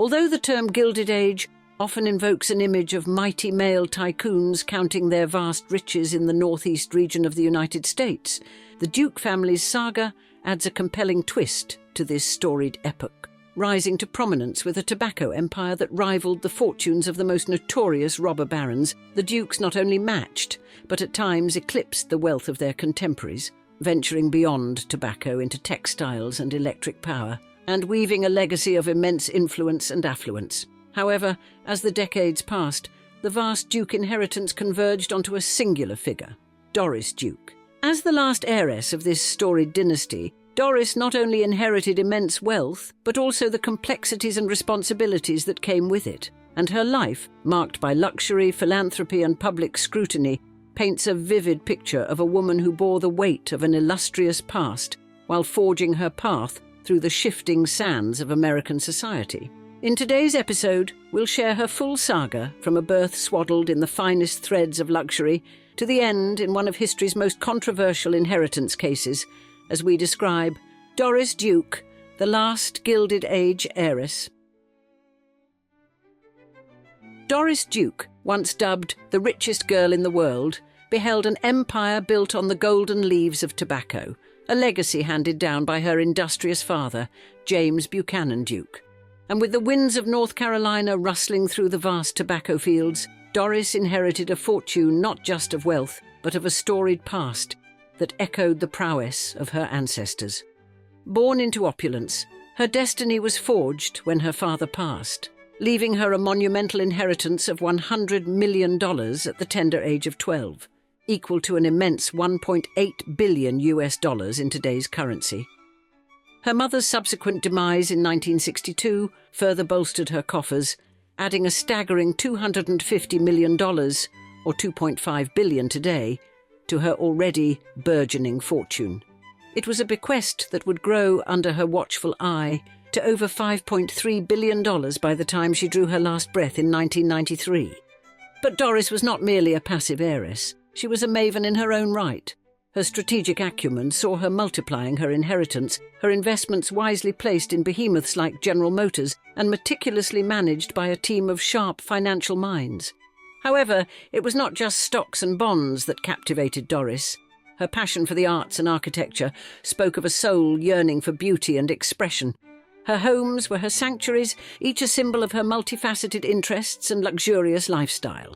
Although the term Gilded Age often invokes an image of mighty male tycoons counting their vast riches in the northeast region of the United States, the Duke family's saga adds a compelling twist to this storied epoch, rising to prominence with a tobacco empire that rivaled the fortunes of the most notorious robber barons. The Dukes not only matched, but at times eclipsed the wealth of their contemporaries, venturing beyond tobacco into textiles and electric power, and weaving a legacy of immense influence and affluence. However, as the decades passed, the vast Duke inheritance converged onto a singular figure, Doris Duke. As the last heiress of this storied dynasty, Doris not only inherited immense wealth, but also the complexities and responsibilities that came with it, and her life, marked by luxury, philanthropy and public scrutiny, paints a vivid picture of a woman who bore the weight of an illustrious past while forging her path through the shifting sands of American society. In today's episode, we'll share her full saga from a birth swaddled in the finest threads of luxury to the end in one of history's most controversial inheritance cases, as we describe Doris Duke, the last Gilded Age heiress. Doris Duke, once dubbed the richest girl in the world, beheld an empire built on the golden leaves of tobacco, a legacy handed down by her industrious father, James Buchanan Duke. And with the winds of North Carolina rustling through the vast tobacco fields, Doris inherited a fortune not just of wealth, but of a storied past that echoed the prowess of her ancestors. Born into opulence, her destiny was forged when her father passed, leaving her a monumental inheritance of $100 million at the tender age of 12, equal to an immense $1.8 billion in today's currency. Her mother's subsequent demise in 1962 further bolstered her coffers, adding a staggering $250 million, or $2.5 billion today, to her already burgeoning fortune. It was a bequest that would grow under her watchful eye to over $5.3 billion by the time she drew her last breath in 1993. But Doris was not merely a passive heiress. She was a maven in her own right. Her strategic acumen saw her multiplying her inheritance, her investments wisely placed in behemoths like General Motors and meticulously managed by a team of sharp financial minds. However, it was not just stocks and bonds that captivated Doris. Her passion for the arts and architecture spoke of a soul yearning for beauty and expression. Her homes were her sanctuaries, each a symbol of her multifaceted interests and luxurious lifestyle.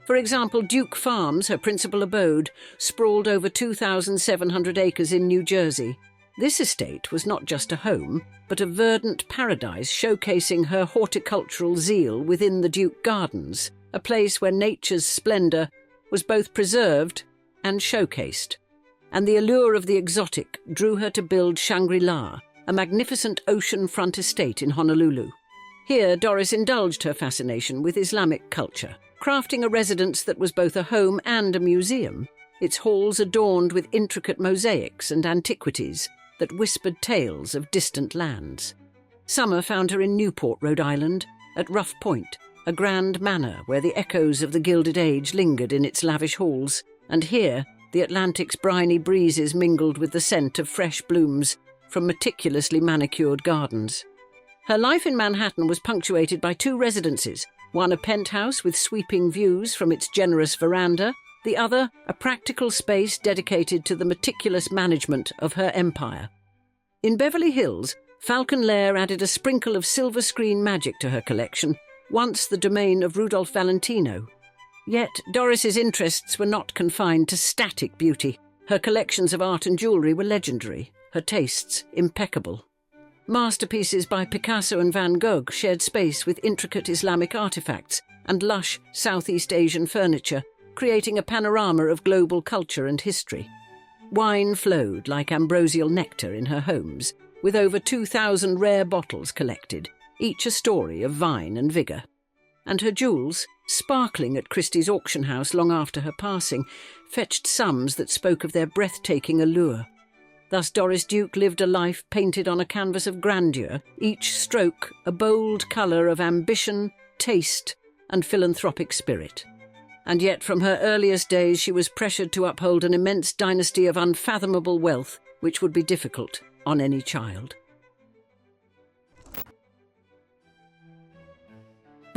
For example, Duke Farms, her principal abode, sprawled over 2,700 acres in New Jersey. This estate was not just a home, but a verdant paradise showcasing her horticultural zeal within the Duke Gardens, a place where nature's splendour was both preserved and showcased. And the allure of the exotic drew her to build Shangri-La, a magnificent ocean-front estate in Honolulu. Here, Doris indulged her fascination with Islamic culture, crafting a residence that was both a home and a museum, its halls adorned with intricate mosaics and antiquities that whispered tales of distant lands. Summer found her in Newport, Rhode Island, at Rough Point, a grand manor where the echoes of the Gilded Age lingered in its lavish halls, and here the Atlantic's briny breezes mingled with the scent of fresh blooms from meticulously manicured gardens. Her life in Manhattan was punctuated by two residences, one a penthouse with sweeping views from its generous veranda, the other a practical space dedicated to the meticulous management of her empire. In Beverly Hills, Falcon Lair added a sprinkle of silver screen magic to her collection, once the domain of Rudolph Valentino. Yet Doris's interests were not confined to static beauty. Her collections of art and jewellery were legendary, her tastes impeccable. Masterpieces by Picasso and Van Gogh shared space with intricate Islamic artifacts and lush Southeast Asian furniture, creating a panorama of global culture and history. Wine flowed like ambrosial nectar in her homes, with over 2,000 rare bottles collected, each a story of vine and vigour. And her jewels, sparkling at Christie's auction house long after her passing, fetched sums that spoke of their breathtaking allure. Thus Doris Duke lived a life painted on a canvas of grandeur, each stroke a bold colour of ambition, taste and philanthropic spirit. And yet from her earliest days she was pressured to uphold an immense dynasty of unfathomable wealth, which would be difficult on any child.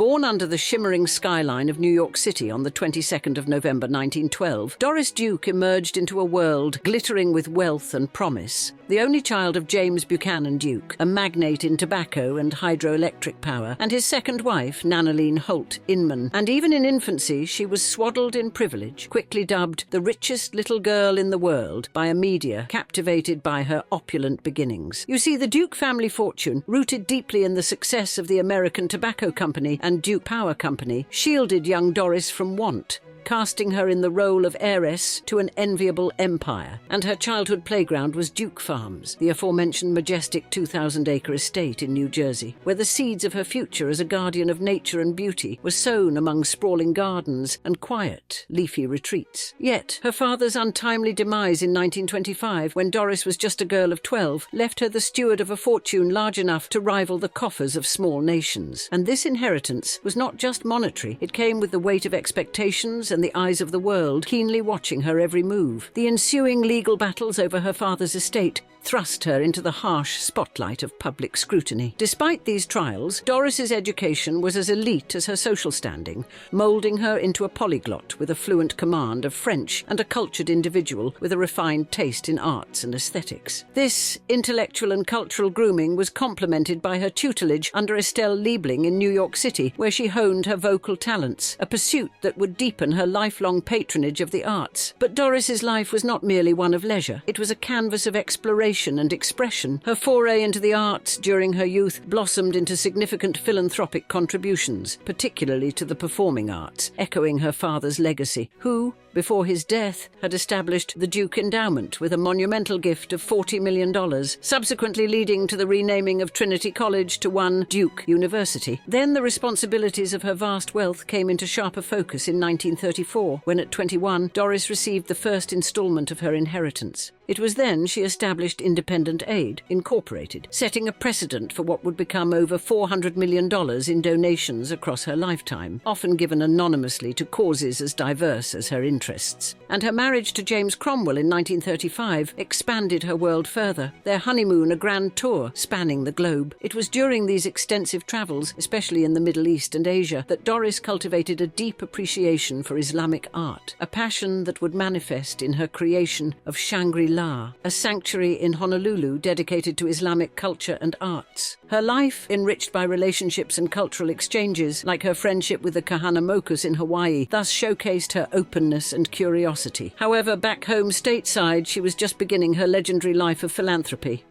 Born under the shimmering skyline of New York City on the 22nd of November 1912, Doris Duke emerged into a world glittering with wealth and promise. The only child of James Buchanan Duke, a magnate in tobacco and hydroelectric power, and his second wife, Nanaline Holt Inman. And even in infancy, she was swaddled in privilege, quickly dubbed the richest little girl in the world by a media captivated by her opulent beginnings. You see, the Duke family fortune, rooted deeply in the success of the American Tobacco Company and Duke Power Company, shielded young Doris from want, casting her in the role of heiress to an enviable empire. And her childhood playground was Duke Farms, the aforementioned majestic 2,000-acre estate in New Jersey, where the seeds of her future as a guardian of nature and beauty were sown among sprawling gardens and quiet, leafy retreats. Yet, her father's untimely demise in 1925, when Doris was just a girl of 12, left her the steward of a fortune large enough to rival the coffers of small nations. And this inheritance was not just monetary, it came with the weight of expectations and the eyes of the world keenly watching her every move. The ensuing legal battles over her father's estate thrust her into the harsh spotlight of public scrutiny. Despite these trials, Doris's education was as elite as her social standing, moulding her into a polyglot with a fluent command of French and a cultured individual with a refined taste in arts and aesthetics. This intellectual and cultural grooming was complemented by her tutelage under Estelle Liebling in New York City, where she honed her vocal talents, a pursuit that would deepen her lifelong patronage of the arts. But Doris's life was not merely one of leisure. It was a canvas of exploration and expression. Her foray into the arts during her youth blossomed into significant philanthropic contributions, particularly to the performing arts, echoing her father's legacy, who, before his death, had established the Duke Endowment with a monumental gift of $40 million, subsequently leading to the renaming of Trinity College to One Duke University. Then the responsibilities of her vast wealth came into sharper focus in 1934, when at 21, Doris received the first installment of her inheritance. It was then she established Independent Aid, Incorporated, setting a precedent for what would become over $400 million in donations across her lifetime, often given anonymously to causes as diverse as her interests. And her marriage to James Cromwell in 1935 expanded her world further, their honeymoon a grand tour spanning the globe. It was during these extensive travels, especially in the Middle East and Asia, that Doris cultivated a deep appreciation for Islamic art, a passion that would manifest in her creation of Shangri-La, a sanctuary in Honolulu dedicated to Islamic culture and arts. Her life, enriched by relationships and cultural exchanges, like her friendship with the Kahanamokus in Hawaii, thus showcased her openness and curiosity. However, back home stateside, she was just beginning her legendary life of philanthropy.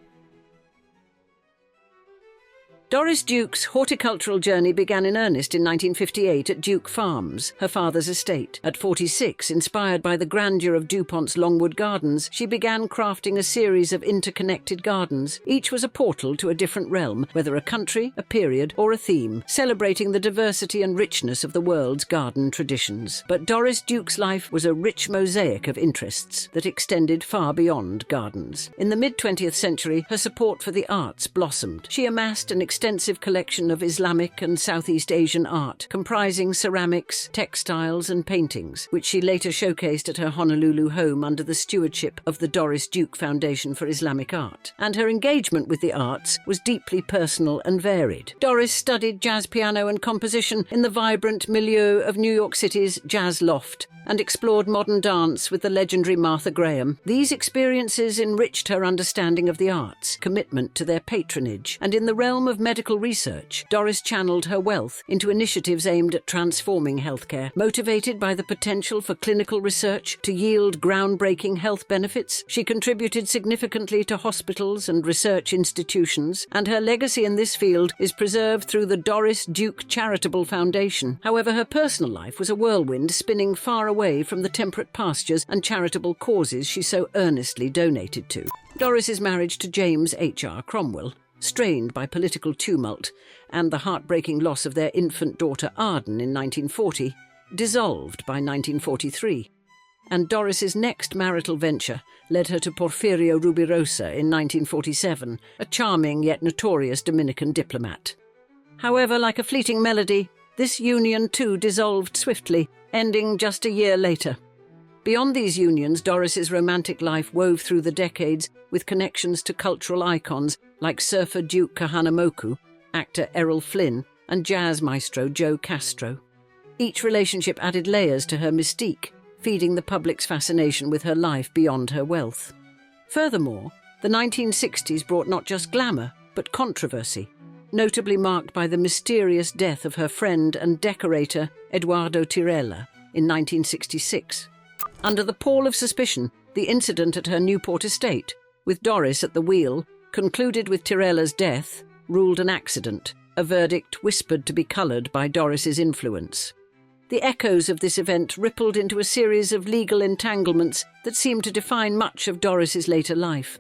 Doris Duke's horticultural journey began in earnest in 1958 at Duke Farms, her father's estate. At 46, inspired by the grandeur of DuPont's Longwood Gardens, she began crafting a series of interconnected gardens. Each was a portal to a different realm, whether a country, a period, or a theme, celebrating the diversity and richness of the world's garden traditions. But Doris Duke's life was a rich mosaic of interests that extended far beyond gardens. In the mid-20th century, her support for the arts blossomed. She amassed an extensive collection of Islamic and Southeast Asian art, comprising ceramics, textiles, and paintings, which she later showcased at her Honolulu home under the stewardship of the Doris Duke Foundation for Islamic Art. And her engagement with the arts was deeply personal and varied. Doris studied jazz piano and composition in the vibrant milieu of New York City's Jazz Loft, and explored modern dance with the legendary Martha Graham. These experiences enriched her understanding of the arts, commitment to their patronage, and in the realm of medical research, Doris channeled her wealth into initiatives aimed at transforming healthcare. Motivated by the potential for clinical research to yield groundbreaking health benefits, she contributed significantly to hospitals and research institutions, and her legacy in this field is preserved through the Doris Duke Charitable Foundation. However, her personal life was a whirlwind, spinning far away from the temperate pastures and charitable causes she so earnestly donated to. Doris's marriage to James H.R. Cromwell, strained by political tumult and the heartbreaking loss of their infant daughter Arden in 1940, dissolved by 1943. And Doris's next marital venture led her to Porfirio Rubirosa in 1947, a charming yet notorious Dominican diplomat. However, like a fleeting melody, this union too dissolved swiftly, ending just a year later. Beyond these unions, Doris's romantic life wove through the decades with connections to cultural icons like surfer Duke Kahanamoku, actor Errol Flynn, and jazz maestro Joe Castro. Each relationship added layers to her mystique, feeding the public's fascination with her life beyond her wealth. Furthermore, the 1960s brought not just glamour, but controversy, notably marked by the mysterious death of her friend and decorator Edoardo Tirella in 1966. Under the pall of suspicion, the incident at her Newport estate, with Doris at the wheel, concluded with Tirella's death, ruled an accident, a verdict whispered to be coloured by Doris's influence. The echoes of this event rippled into a series of legal entanglements that seemed to define much of Doris's later life.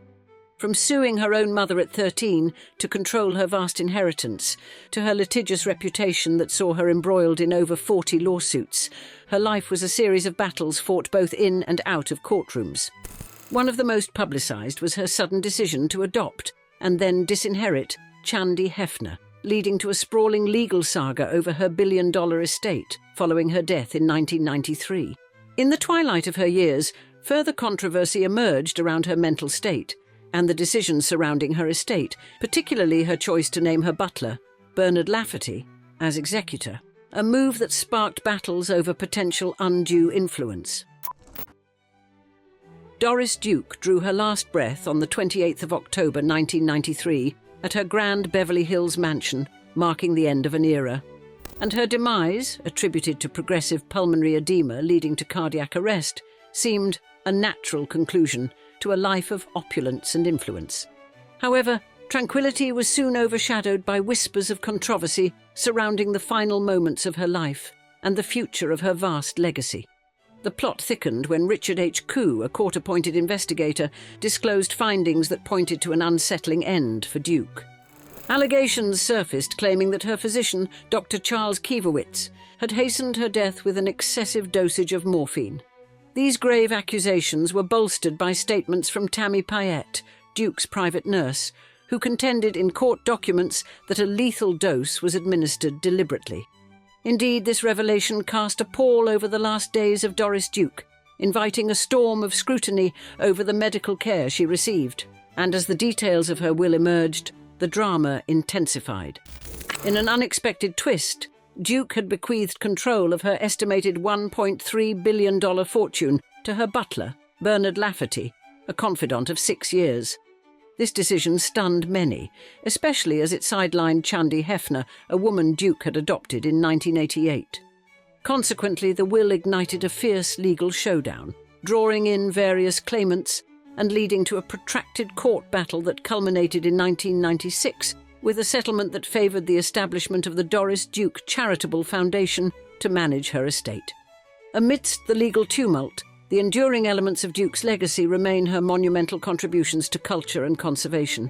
From suing her own mother at 13 to control her vast inheritance, to her litigious reputation that saw her embroiled in over 40 lawsuits, her life was a series of battles fought both in and out of courtrooms. One of the most publicised was her sudden decision to adopt and then disinherit Chandi Hefner, leading to a sprawling legal saga over her billion-dollar estate following her death in 1993. In the twilight of her years, further controversy emerged around her mental state and the decisions surrounding her estate, particularly her choice to name her butler, Bernard Lafferty, as executor, a move that sparked battles over potential undue influence. Doris Duke drew her last breath on the 28th of October 1993 at her grand Beverly Hills mansion, marking the end of an era. And her demise, attributed to progressive pulmonary edema leading to cardiac arrest, seemed a natural conclusion to a life of opulence and influence. However, tranquility was soon overshadowed by whispers of controversy surrounding the final moments of her life and the future of her vast legacy. The plot thickened when Richard H. Koo, a court-appointed investigator, disclosed findings that pointed to an unsettling end for Duke. Allegations surfaced claiming that her physician, Dr. Charles Kiewowitz, had hastened her death with an excessive dosage of morphine. These grave accusations were bolstered by statements from Tammy Payette, Duke's private nurse, who contended in court documents that a lethal dose was administered deliberately. Indeed, this revelation cast a pall over the last days of Doris Duke, inviting a storm of scrutiny over the medical care she received. And as the details of her will emerged, the drama intensified. In an unexpected twist, Duke had bequeathed control of her estimated $1.3 billion fortune to her butler, Bernard Lafferty, a confidant of 6 years. This decision stunned many, especially as it sidelined Chandi Hefner, a woman Duke had adopted in 1988. Consequently, the will ignited a fierce legal showdown, drawing in various claimants and leading to a protracted court battle that culminated in 1996 with a settlement that favoured the establishment of the Doris Duke Charitable Foundation to manage her estate. Amidst the legal tumult, the enduring elements of Duke's legacy remain her monumental contributions to culture and conservation.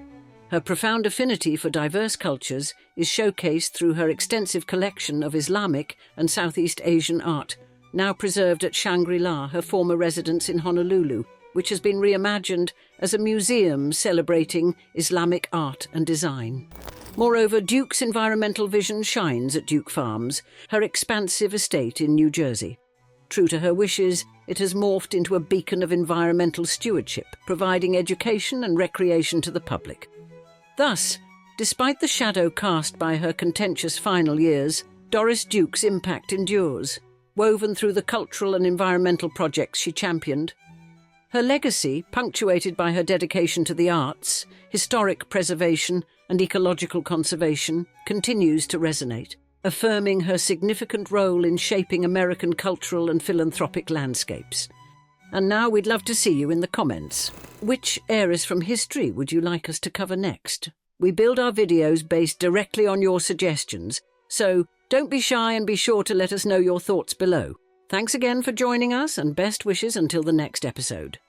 Her profound affinity for diverse cultures is showcased through her extensive collection of Islamic and Southeast Asian art, now preserved at Shangri-La, her former residence in Honolulu, which has been reimagined as a museum celebrating Islamic art and design. Moreover, Duke's environmental vision shines at Duke Farms, her expansive estate in New Jersey. True to her wishes, it has morphed into a beacon of environmental stewardship, providing education and recreation to the public. Thus, despite the shadow cast by her contentious final years, Doris Duke's impact endures, woven through the cultural and environmental projects she championed. Her legacy, punctuated by her dedication to the arts, historic preservation, and ecological conservation, continues to resonate, affirming her significant role in shaping American cultural and philanthropic landscapes. And now we'd love to see you in the comments. Which heiress from history would you like us to cover next? We build our videos based directly on your suggestions, so don't be shy and be sure to let us know your thoughts below. Thanks again for joining us and best wishes until the next episode.